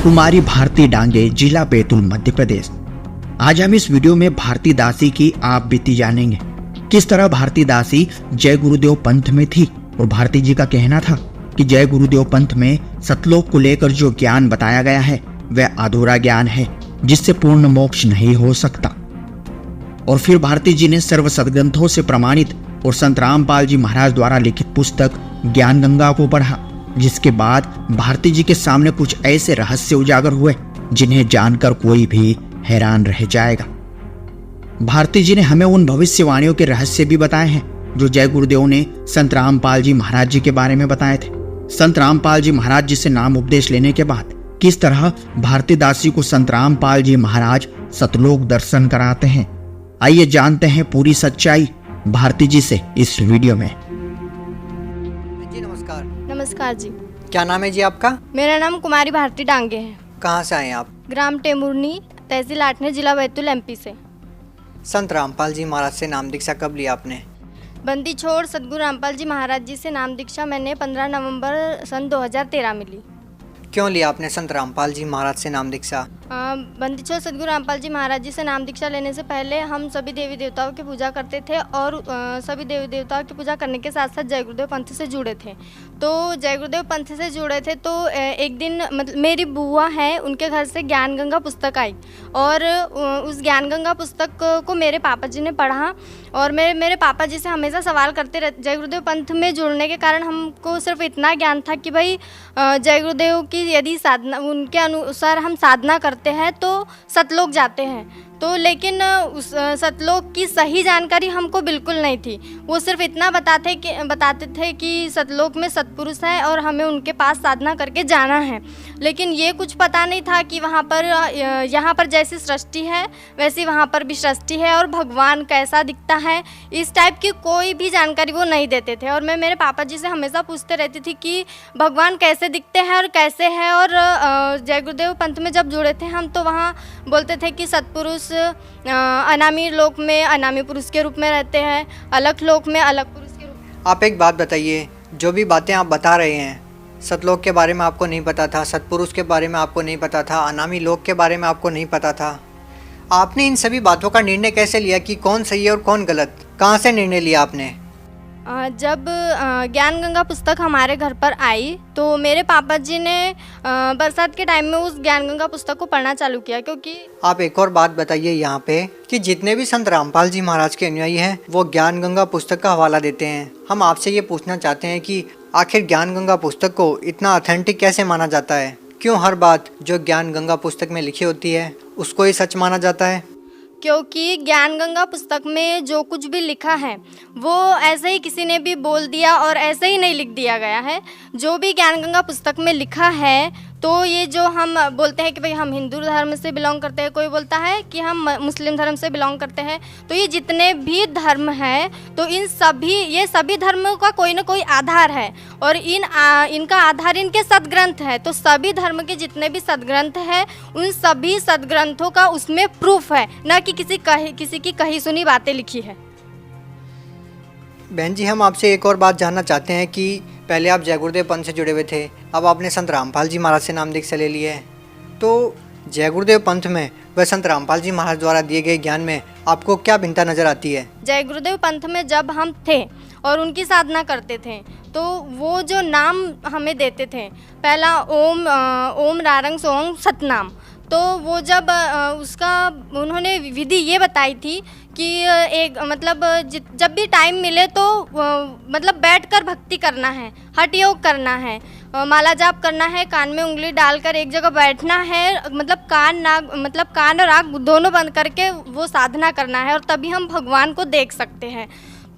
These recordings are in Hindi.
कुमारी भारती डांगे, जिला बैतूल, मध्य प्रदेश। आज हम इस वीडियो में भारती दासी की आप बीती जानेंगे। किस तरह भारती दासी जय गुरुदेव पंथ में थी और भारती जी का कहना था कि जय गुरुदेव पंथ में सतलोक को लेकर जो ज्ञान बताया गया है वह अधूरा ज्ञान है जिससे पूर्ण मोक्ष नहीं हो सकता। और फिर भारती जी ने सर्व सदग्रंथों से प्रमाणित और संत रामपाल जी महाराज द्वारा लिखित पुस्तक ज्ञान गंगा को पढ़ा, जिसके बाद भारती जी के सामने कुछ ऐसे रहस्य उजागर हुए जिन्हें जानकर कोई भी हैरान रह जाएगा। भारती जी ने हमें उन भविष्यवाणियों के रहस्य भी बताए हैं जो जय गुरुदेव ने संत रामपाल जी महाराज जी के बारे में बताए थे। संत रामपाल जी महाराज जी से नाम उपदेश लेने के बाद किस तरह भारती दासी को संत रामपाल जी महाराज सतलोक दर्शन कराते हैं, आइए जानते हैं पूरी सच्चाई भारती जी से इस वीडियो में। जी नमस्कार। नमस्कार जी। क्या नाम है जी आपका? मेरा नाम कुमारी भारती डांगे है। कहाँ से आए हैं आप? ग्राम टेमुरनी, तहसील आठने, जिला बैतूल, एमपी से। संत रामपाल जी महाराज से नाम दीक्षा कब लिया आपने? बंदी छोड़ सदगुरु रामपाल जी महाराज जी से नाम दीक्षा मैंने 15 नवंबर सन 2013 में ली। क्यों लिया आपने संत रामपाल जी महाराज से नाम दीक्षा? बंदी छोड़ सदगुरु रामपाल जी महाराज जी से नाम दीक्षा लेने से पहले हम सभी देवी देवताओं की पूजा करते थे और सभी देवी देवताओं की पूजा करने के साथ साथ जय गुरुदेव पंथ से जुड़े थे। तो जय गुरुदेव पंथ से जुड़े थे तो एक दिन मतलब मेरी बुआ है, उनके घर से ज्ञान गंगा पुस्तक आई और उस ज्ञान गंगा पुस्तक को मेरे पापा जी ने पढ़ा और मेरे पापा जी से हमेशा सवाल करते रहते। जय गुरुदेव पंथ में जुड़ने के कारण हमको सिर्फ इतना ज्ञान था कि भाई जय गुरुदेव की यदि साधना उनके अनुसार हम साधना करते हैं तो सतलोक जाते हैं। तो लेकिन उस सतलोक की सही जानकारी हमको बिल्कुल नहीं थी। वो सिर्फ इतना बताते थे कि सतलोक में सतपुरुष हैं और हमें उनके पास साधना करके जाना है, लेकिन ये कुछ पता नहीं था कि वहाँ पर यहाँ पर जैसी सृष्टि है वैसी वहाँ पर भी सृष्टि है और भगवान कैसा दिखता है, इस टाइप की कोई भी जानकारी वो नहीं देते थे। और मैं मेरे पापा जी से हमेशा पूछते रहती थी कि भगवान कैसे दिखते हैं और कैसे है। और जय गुरुदेव पंथ में जब जुड़े थे हम तो वहाँ बोलते थे कि सतपुरुष अनामी लोक में अनामी पुरुष के रूप में रहते हैं, अलग लोक में अलग पुरुष के रूप में। आप एक बात बताइए, जो भी बातें आप बता रहे हैं, सतलोक के बारे में आपको नहीं पता था, सतपुरुष के बारे में आपको नहीं पता था, अनामी लोक के बारे में आपको नहीं पता था, आपने इन सभी बातों का निर्णय कैसे लिया कि कौन सही है और कौन गलत? कहाँ से निर्णय लिया आपने? जब ज्ञान गंगा पुस्तक हमारे घर पर आई तो मेरे पापा जी ने बरसात के टाइम में उस ज्ञान गंगा पुस्तक को पढ़ना चालू किया। क्योंकि आप एक और बात बताइए यहाँ पे कि जितने भी संत रामपाल जी महाराज के अनुयायी हैं वो ज्ञान गंगा पुस्तक का हवाला देते हैं। हम आपसे ये पूछना चाहते हैं कि आखिर ज्ञान गंगा पुस्तक को इतना ऑथेंटिक कैसे माना जाता है? क्यों हर बात जो ज्ञान गंगा पुस्तक में लिखी होती है उसको ही सच माना जाता है? क्योंकि ज्ञान गंगा पुस्तक में जो कुछ भी लिखा है वो ऐसे ही किसी ने भी बोल दिया और ऐसे ही नहीं लिख दिया गया है। जो भी ज्ञान गंगा पुस्तक में लिखा है तो ये जो हम बोलते हैं कि भाई हम हिंदू धर्म से बिलोंग करते हैं, कोई बोलता है कि हम मुस्लिम धर्म से बिलोंग करते हैं, तो ये जितने भी धर्म हैं तो ये सभी धर्मों का कोई ना कोई आधार है और इनका आधार इनके सदग्रंथ है। तो सभी धर्म के जितने भी सदग्रंथ हैं उन सभी सदग्रंथों का उसमें प्रूफ है, ना कि किसी की कही सुनी बातें लिखी है। बहन जी, हम आपसे एक और बात जानना चाहते हैं कि पहले आप जय गुरुदेव पंथ से जुड़े हुए थे, अब आपने संत रामपाल जी महाराज से नाम दीक्षा ले ली है, तो जय गुरुदेव पंथ में व संत रामपाल जी महाराज द्वारा दिए गए ज्ञान में आपको क्या भिन्नता नजर आती है? जय गुरुदेव पंथ में जब हम थे और उनकी साधना करते थे तो वो जो नाम हमें देते थे, पहला ओम रारंग सोंग सतनाम, तो वो जब उसका उन्होंने विधि ये बताई थी कि एक मतलब जब भी टाइम मिले तो मतलब बैठकर भक्ति करना है, हठ योग करना है, माला जाप करना है, कान में उंगली डालकर एक जगह बैठना है, मतलब कान और आँख दोनों बंद करके वो साधना करना है और तभी हम भगवान को देख सकते हैं।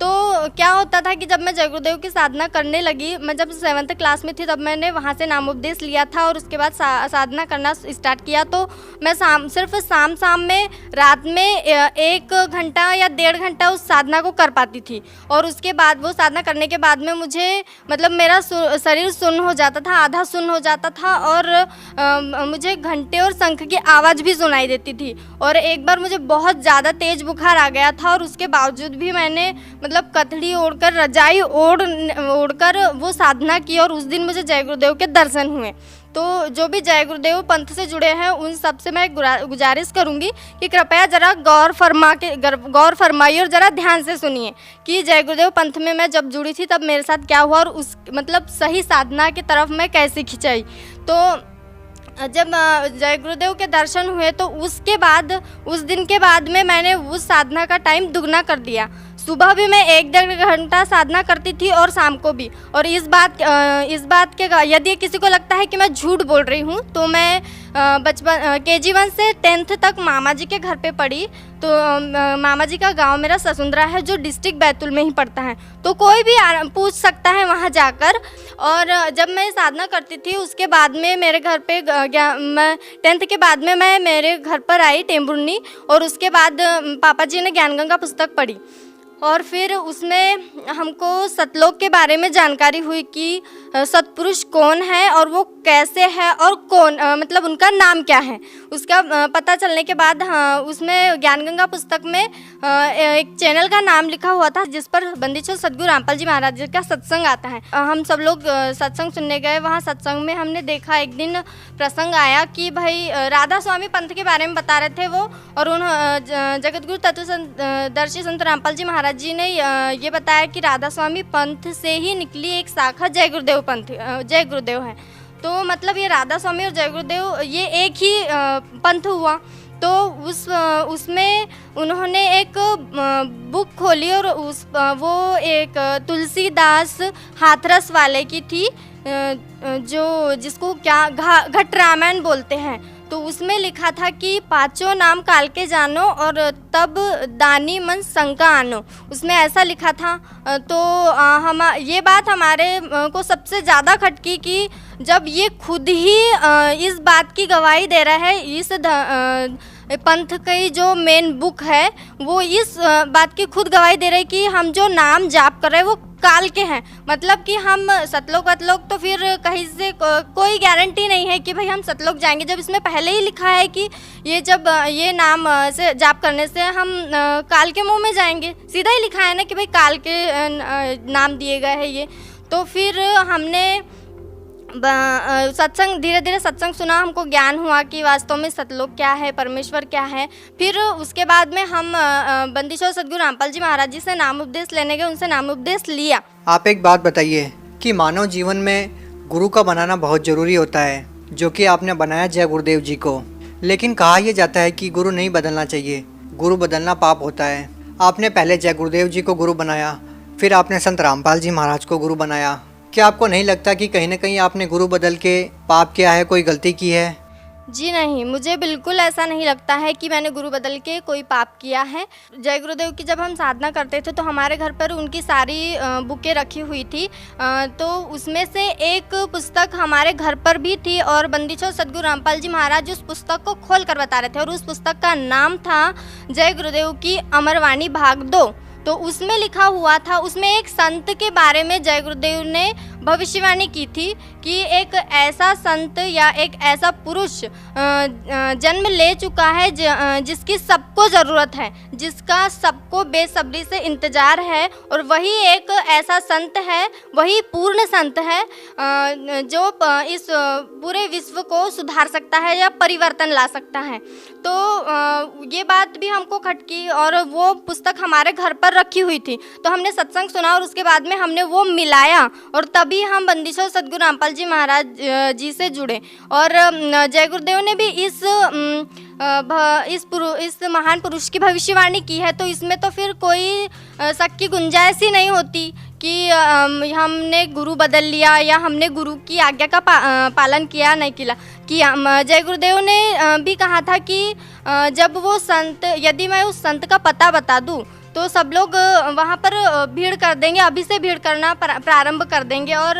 तो क्या होता था कि जब मैं जय गुरुदेव की साधना करने लगी, मैं जब 7th क्लास में थी तब मैंने वहाँ से नामोपदेश लिया था और उसके बाद साधना करना स्टार्ट किया। तो मैं सिर्फ शाम में रात में 1 घंटा या 1.5 घंटा उस साधना को कर पाती थी और उसके बाद वो साधना करने के बाद में मुझे मतलब मेरा शरीर सुन्न हो जाता था, आधा सुन्न हो जाता था और मुझे घंटे और शंख की आवाज़ भी सुनाई देती थी। और एक बार मुझे बहुत ज़्यादा तेज़ बुखार आ गया था और उसके बावजूद भी मैंने मतलब कथड़ी ओढ़कर रजाई ओढ़कर वो साधना की और उस दिन मुझे जय गुरुदेव के दर्शन हुए। तो जो भी जय गुरुदेव पंथ से जुड़े हैं उन सब से मैं गुजारिश करूंगी कि कृपया ज़रा गौर फरमाइए और ज़रा ध्यान से सुनिए कि जय गुरुदेव पंथ में मैं जब जुड़ी थी तब मेरे साथ क्या हुआ और उस मतलब सही साधना की तरफ मैं कैसे खिंचाई। तो जब जय गुरुदेव के दर्शन हुए तो उसके बाद उस दिन के बाद में मैंने उस साधना का टाइम दुगना कर दिया। सुबह भी मैं 1-1.5 घंटा साधना करती थी और शाम को भी। और इस बात के यदि किसी को लगता है कि मैं झूठ बोल रही हूँ तो मैं बचपन KG1 से 10th तक मामा जी के घर पे पढ़ी। तो मामा जी का गांव मेरा ससुंदरा है जो डिस्ट्रिक्ट बैतूल में ही पड़ता है, तो कोई भी पूछ सकता है वहां जाकर। और जब मैं साधना करती थी उसके बाद में मेरे घर पे मैं 10th के बाद में मैं मेरे घर पर आई टेम्बुर्नी, और उसके बाद पापा जी ने ज्ञान गंगा पुस्तक पढ़ी और फिर उसमें हमको सतलोक के बारे में जानकारी हुई कि सतपुरुष कौन है और वो कैसे है और कौन मतलब उनका नाम क्या है। उसका पता चलने के बाद उसमें ज्ञान गंगा पुस्तक में एक चैनल का नाम लिखा हुआ था जिस पर बंदीछोड़ सदगुरु रामपाल जी महाराज जी का सत्संग आता है। हम सब लोग सत्संग सुनने गए। वहाँ सत्संग में हमने देखा एक दिन प्रसंग आया कि भाई राधा स्वामी पंथ के बारे में बता रहे थे वो, और जगतगुरु तत्वदर्शी संत रामपाल जी महाराज जी ने ये बताया कि राधा स्वामी पंथ से ही निकली एक शाखा जय गुरुदेव पंथ जय गुरुदेव है। तो मतलब ये राधा स्वामी और जय गुरुदेव ये एक ही पंथ हुआ। तो उसमें उन्होंने एक बुक खोली और वो एक तुलसीदास हाथरस वाले की थी जिसको क्या घट रामायण बोलते हैं। तो उसमें लिखा था कि पांचों नाम काल के जानो और तब दानी मन शंका आनो, उसमें ऐसा लिखा था। तो हम ये बात हमारे को सबसे ज़्यादा खटकी कि जब ये खुद ही इस बात की गवाही दे रहा है, इस पंथ की जो मेन बुक है वो इस बात की खुद गवाही दे रही है कि हम जो नाम जाप कर रहे हैं वो काल के हैं। मतलब कि हम सतलोक वतलोक तो फिर कहीं से कोई गारंटी नहीं है कि भाई हम सतलोक जाएंगे, जब इसमें पहले ही लिखा है कि ये नाम से जाप करने से हम काल के मुंह में जाएंगे। सीधा ही लिखा है ना कि भाई काल के नाम दिए गए हैं ये। तो फिर हमने सत्संग धीरे धीरे सत्संग सुना, हमको ज्ञान हुआ कि वास्तव में सतलोक क्या है, परमेश्वर क्या है। फिर उसके बाद में हम बंदीछोड़ सदगुरु रामपाल जी महाराज जी से नाम उपदेश लेने गए, उनसे नाम उपदेश लिया। आप एक बात बताइए कि मानव जीवन में गुरु का बनाना बहुत ज़रूरी होता है, जो कि आपने बनाया जय गुरुदेव जी को। लेकिन कहा यह जाता है कि गुरु नहीं बदलना चाहिए, गुरु बदलना पाप होता है। आपने पहले जय गुरुदेव जी को गुरु बनाया, फिर आपने संत रामपाल जी महाराज को गुरु बनाया। क्या आपको नहीं लगता कि कहीं ना कहीं आपने गुरु बदल के पाप किया है, कोई गलती की है? जी नहीं, मुझे बिल्कुल ऐसा नहीं लगता है कि मैंने गुरु बदल के कोई पाप किया है। जय गुरुदेव की जब हम साधना करते थे तो हमारे घर पर उनकी सारी बुकें रखी हुई थी। तो उसमें से एक पुस्तक हमारे घर पर भी थी और बंदीछोड़ सदगुरु रामपाल जी महाराज उस पुस्तक को खोल कर बता रहे थे, और उस पुस्तक का नाम था जय गुरुदेव की अमरवाणी भाग 2। तो उसमें लिखा हुआ था, उसमें एक संत के बारे में जय गुरुदेव ने भविष्यवाणी की थी कि एक ऐसा संत या एक ऐसा पुरुष जन्म ले चुका है जिसकी सबको ज़रूरत है, जिसका सबको बेसब्री से इंतज़ार है, और वही एक ऐसा संत है, वही पूर्ण संत है जो इस पूरे विश्व को सुधार सकता है या परिवर्तन ला सकता है। तो ये बात भी हमको खटकी और वो पुस्तक हमारे घर पर रखी हुई थी। तो हमने सत्संग सुना और उसके बाद में हमने वो मिलाया और तभी हम बंदीछोड़ सदगुरु रामपाल जी महाराज जी से जुड़े। और जय गुरुदेव ने भी इस महान पुरुष की भविष्यवाणी की है, तो इसमें तो फिर कोई शक की गुंजाइश ही नहीं होती कि हमने गुरु बदल लिया या हमने गुरु की आज्ञा का पालन किया नहीं किया। जय गुरुदेव ने भी कहा था कि जब वो संत, यदि मैं उस संत का पता बता दूं तो सब लोग वहाँ पर भीड़ कर देंगे, अभी से भीड़ करना प्रारंभ कर देंगे और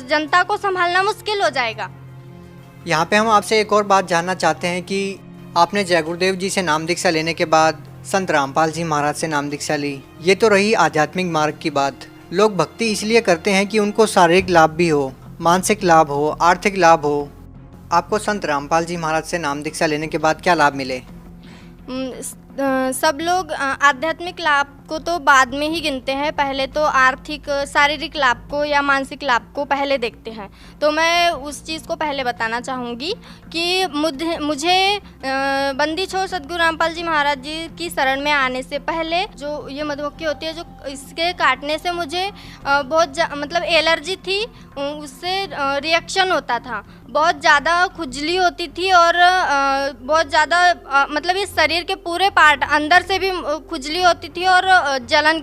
जनता को संभालना मुश्किल हो जाएगा। यहाँ पे हम आपसे एक और बात जानना चाहते हैं कि आपने जय गुरुदेव जी से नाम दीक्षा लेने के बाद संत रामपाल जी महाराज से नाम दीक्षा ली। ये तो रही आध्यात्मिक मार्ग की बात। लोग भक्ति इसलिए करते हैं कि उनको शारीरिक लाभ भी हो, मानसिक लाभ हो, आर्थिक लाभ हो। आपको संत रामपाल जी महाराज से नाम दीक्षा लेने के बाद क्या लाभ मिले? सब लोग आध्यात्मिक लाभ को तो बाद में ही गिनते हैं, पहले तो आर्थिक शारीरिक लाभ को या मानसिक लाभ को पहले देखते हैं। तो मैं उस चीज़ को पहले बताना चाहूँगी कि मुझे बंदी छोड़ सद्गुरु रामपाल जी महाराज जी की शरण में आने से पहले जो ये मधुमक्खी होती है, जो इसके काटने से मुझे बहुत मतलब एलर्जी थी, उससे रिएक्शन होता था, बहुत ज़्यादा खुजली होती थी और बहुत ज़्यादा मतलब इस शरीर के पूरे पार्ट अंदर से भी खुजली होती थी और जलन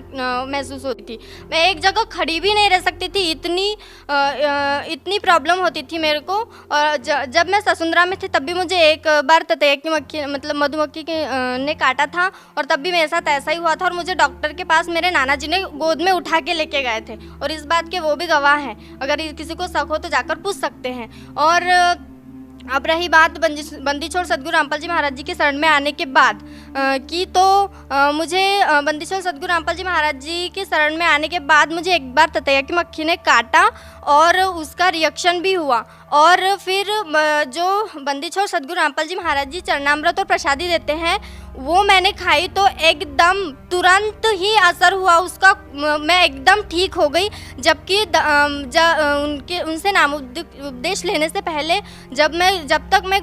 महसूस होती थी। मैं एक जगह खड़ी भी नहीं रह सकती थी, इतनी प्रॉब्लम होती थी मेरे को। और जब मैं ससुंदरा में थी तब भी मुझे एक बार ततैया की मक्खी मतलब मधुमक्खी ने काटा था और तब भी मेरे साथ ऐसा ही हुआ था और मुझे डॉक्टर के पास मेरे नाना जी ने गोद में उठा के लेके गए थे और इस बात के वो भी गवाह हैं। अगर किसी को शक हो तो जाकर पूछ सकते हैं। और अब रही बात बंदी छोड़ सद्गुरु रामपाल जी महाराज जी के शरण में आने के बाद की, तो मुझे बंदी छोड़ सद्गुरु रामपाल जी महाराज जी के शरण में आने के बाद मुझे एक बार ततैया की मक्खी ने काटा और उसका रिएक्शन भी हुआ। और फिर जो बंदी छोड़ सद्गुरु रामपाल जी महाराज जी चरणामृत और प्रसादी देते हैं वो मैंने खाई तो एकदम तुरंत ही असर हुआ उसका, मैं एकदम ठीक हो गई। जबकि उनसे नामोपदेश लेने से पहले जब तक मैं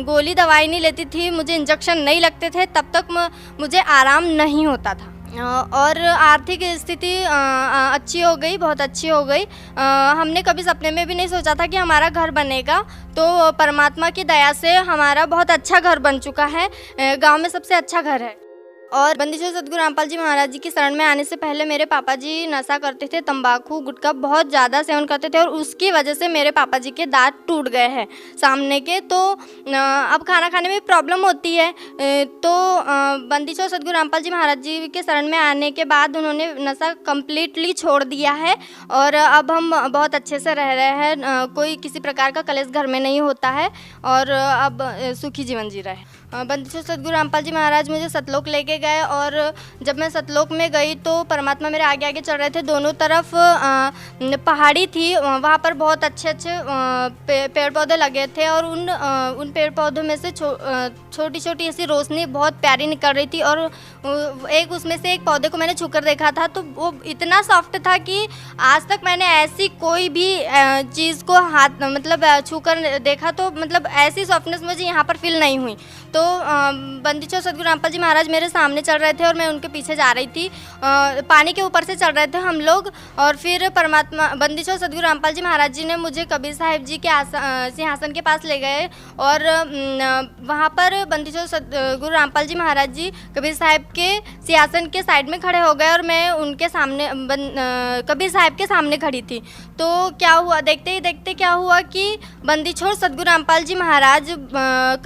गोली दवाई नहीं लेती थी, मुझे इंजेक्शन नहीं लगते थे, तब तक मुझे आराम नहीं होता था। और आर्थिक स्थिति अच्छी हो गई, बहुत अच्छी हो गई। हमने कभी सपने में भी नहीं सोचा था कि हमारा घर बनेगा, तो परमात्मा की दया से हमारा बहुत अच्छा घर बन चुका है, गांव में सबसे अच्छा घर है। और बंदी छोड़ सद्गुरु रामपाल जी महाराज जी की शरण में आने से पहले मेरे पापा जी नशा करते थे, तंबाकू गुटखा बहुत ज़्यादा सेवन करते थे और उसकी वजह से मेरे पापा जी के दांत टूट गए हैं सामने के। तो अब खाना खाने में प्रॉब्लम होती है। तो बंदी छोड़ सद्गुरु रामपाल जी महाराज जी के शरण में आने के बाद उन्होंने नशा कम्प्लीटली छोड़ दिया है और अब हम बहुत अच्छे से रह रहे हैं, कोई किसी प्रकार का कलेश घर में नहीं होता है और अब सुखी जीवन जी रहे हैं। बंदी छोड़ सद्गुरु रामपाल जी महाराज मुझे सतलोक लेके गए और जब मैं सतलोक में गई तो परमात्मा मेरे आगे आगे चल रहे थे। दोनों तरफ पहाड़ी थी, वहाँ पर बहुत अच्छे पेड़ पौधे लगे थे और उन पेड़ पौधों में से छोटी छोटी ऐसी रोशनी बहुत प्यारी निकल रही थी। और उसमें से एक पौधे को मैंने छूकर देखा था तो वो इतना सॉफ्ट था कि आज तक मैंने ऐसी कोई भी चीज़ को हाथ मतलब छूकर देखा तो मतलब ऐसी सॉफ्टनेस मुझे यहाँ पर फील नहीं हुई। तो बंदी छोड़ सद्गुरु रामपाल जी महाराज मेरे सामने चल रहे थे और मैं उनके पीछे जा रही थी। पानी के ऊपर से चल रहे थे हम लोग और फिर बंदी छोड़ सद्गुरु रामपाल जी महाराज जी ने मुझे कबीर साहिब जी के सिंहासन के पास ले गए और वहाँ पर बंदी छोड़ सद्गुरु रामपाल जी महाराज जी कबीर साहिब के सिंहासन के साइड में खड़े हो गए और मैं उनके सामने कबीर साहिब के सामने खड़ी थी। तो क्या हुआ, देखते ही देखते क्या हुआ कि बंदी छोड़ सद्गुरु रामपाल जी महाराज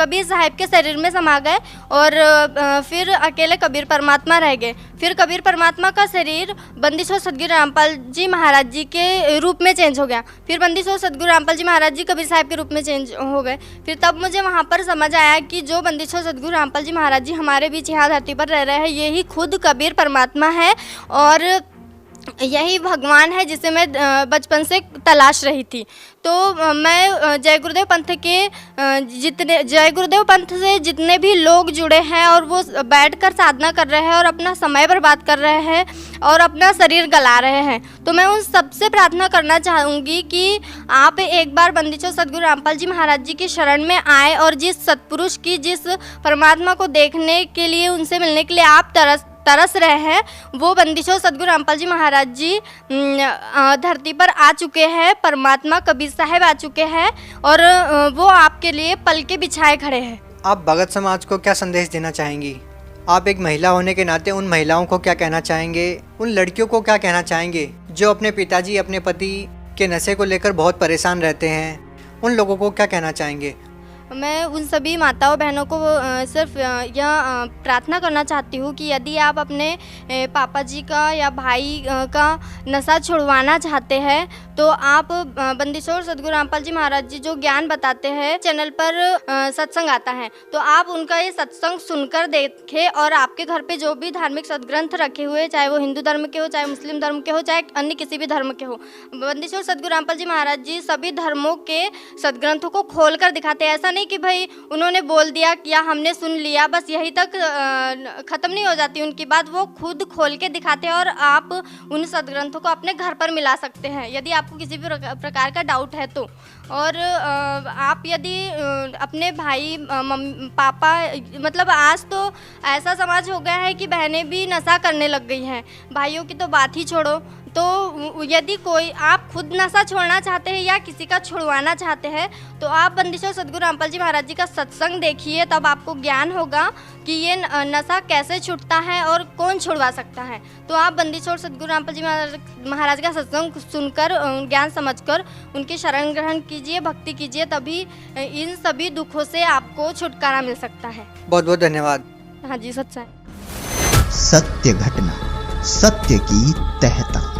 कबीर साहिब के शरीर में समा गए और फिर अकेले कबीर परमात्मा रह गए। फिर कबीर परमात्मा का शरीर बंदी छोड़ सद्गुरु रामपाल जी महाराज जी के रूप में चेंज हो गया। फिर बंदी छोड़ सद्गुरु रामपाल जी महाराज जी कबीर साहिब के रूप में चेंज हो गए। फिर तब मुझे वहाँ पर समझ आया कि जो बंदी छोड़ सद्गुरु रामपाल जी महाराज जी हमारे बीच यहाँ धरती पर रह रहे हैं, यही खुद कबीर परमात्मा है और यही भगवान है जिसे मैं बचपन से तलाश रही थी। तो मैं जय गुरुदेव पंथ से जितने भी लोग जुड़े हैं और वो बैठकर साधना कर रहे हैं और अपना समय बर्बाद कर रहे हैं और अपना शरीर गला रहे हैं, तो मैं उन सबसे प्रार्थना करना चाहूँगी कि आप एक बार बंदी छोड़ सद्गुरु रामपाल जी महाराज जी की शरण में आए और जिस सत्पुरुष की, जिस परमात्मा को देखने के लिए, उनसे मिलने के लिए आप तरस रहे हैं, वो बंदी छोड़ सद्गुरु रामपाल जी महाराज जी धरती पर आ चुके हैं। परमात्मा कबीर साहब आ चुके हैं और वो आपके लिए पल के बिछाए खड़े हैं। आप भगत समाज को क्या संदेश देना चाहेंगी? आप एक महिला होने के नाते उन महिलाओं को क्या कहना चाहेंगे? उन लड़कियों को क्या कहना चाहेंगे जो अपने पिताजी, अपने पति के नशे को लेकर बहुत परेशान रहते हैं? उन लोगों को क्या कहना चाहेंगे? मैं उन सभी माताओं बहनों को सिर्फ यह प्रार्थना करना चाहती हूँ कि यदि आप अपने पापा जी का या भाई का नशा छुड़वाना चाहते हैं तो आप बंदीछोड़ सदगुरु रामपाल जी महाराज जी जो ज्ञान बताते हैं चैनल पर सत्संग आता है, तो आप उनका ये सत्संग सुनकर देखें और आपके घर पे जो भी धार्मिक सदग्रंथ रखे हुए, चाहे वो हिंदू धर्म के हो, चाहे मुस्लिम धर्म के हो, चाहे अन्य किसी भी धर्म के हो, बंदीछोड़ सदगुरु रामपाल जी महाराज जी सभी धर्मों के सदग्रंथों को खोल कर दिखाते हैं। ऐसा नहीं कि भाई उन्होंने बोल दिया या हमने सुन लिया बस यही तक ख़त्म नहीं हो जाती उनकी बात, वो खुद खोल के दिखाते हैं और आप उन सदग्रंथों को अपने घर पर मिला सकते हैं यदि आपको किसी भी प्रकार का डाउट है तो। और आप यदि अपने भाई पापा, मतलब आज तो ऐसा समाज हो गया है कि बहनें भी नशा करने लग गई हैं, भाइयों की तो बात ही छोड़ो। तो यदि कोई आप खुद नशा छोड़ना चाहते हैं या किसी का छुड़वाना चाहते हैं तो आप बंदीछोड़ सदगुरु रामपाल जी महाराज जी का सत्संग देखिए, तब आपको ज्ञान होगा कि ये नशा कैसे छूटता है और कौन छुड़वा सकता है। तो आप बंदीछोड़ सदगुरु रामपाल जी महाराज का सत्संग सुनकर ज्ञान समझकर उनकी शरण ग्रहण कीजिए, भक्ति कीजिए, तभी इन सभी दुखों से आपको छुटकारा मिल सकता है। बहुत बहुत धन्यवाद। हाँ जी, सच्चाई। सत्य घटना, सत्य की तहता।